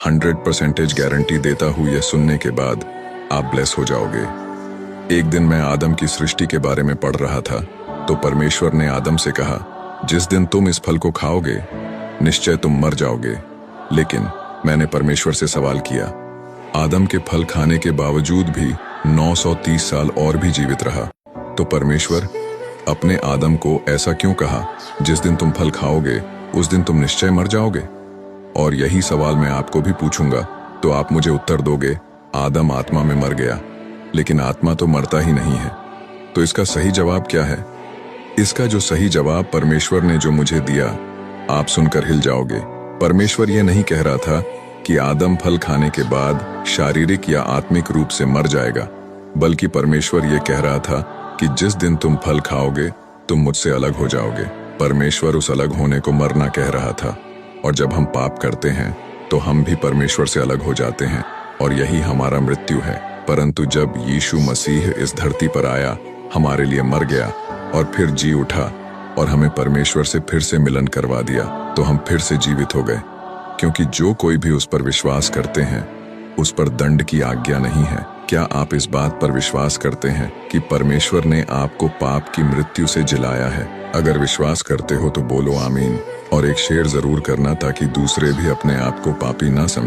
100% guarantee देता हूँ, यह सुनने के बाद आप ब्लेस हो जाओगे। एक दिन मैं आदम की सृष्टि के बारे में पढ़ रहा था, तो परमेश्वर ने आदम से कहा, जिस दिन तुम इस फल को खाओगे निश्चय तुम मर जाओगे। लेकिन मैंने परमेश्वर से सवाल किया, आदम के फल खाने के बावजूद भी 930 साल और भी जीवित रहा, तो परमेश्वर अपने आदम को ऐसा क्यों कहा, जिस दिन तुम फल खाओगे उस दिन तुम निश्चय मर जाओगे? और यही सवाल मैं आपको भी पूछूंगा, तो आप मुझे उत्तर दोगे, आदम आत्मा में मर गया, लेकिन आत्मा तो मरता ही नहीं है। तो इसका सही जवाब क्या है? इसका जो सही जवाब परमेश्वर ने जो मुझे दिया, आप सुनकर हिल जाओगे। परमेश्वर यह नहीं कह रहा था कि आदम फल खाने के बाद शारीरिक या आत्मिक रूप से मर जाएगा, बल्कि परमेश्वर यह कह रहा था कि जिस दिन तुम फल खाओगे तुम मुझसे अलग हो जाओगे। परमेश्वर उस अलग होने को मरना कह रहा था। और जब हम पाप करते हैं तो हम भी परमेश्वर से अलग हो जाते हैं, और यही हमारा मृत्यु है। परंतु जब यीशु मसीह इस धरती पर आया, हमारे लिए मर गया और फिर जी उठा और हमें परमेश्वर से फिर से मिलन करवा दिया, तो हम फिर से जीवित हो गए। क्योंकि जो कोई भी उस पर विश्वास करते हैं उस पर दंड की आज्ञा नहीं है। क्या आप इस बात पर विश्वास करते हैं कि परमेश्वर ने आपको पाप की मृत्यु से जिलाया है? अगर विश्वास करते हो तो बोलो आमीन, और एक शेयर जरूर करना ताकि दूसरे भी अपने आप को पापी ना समझें।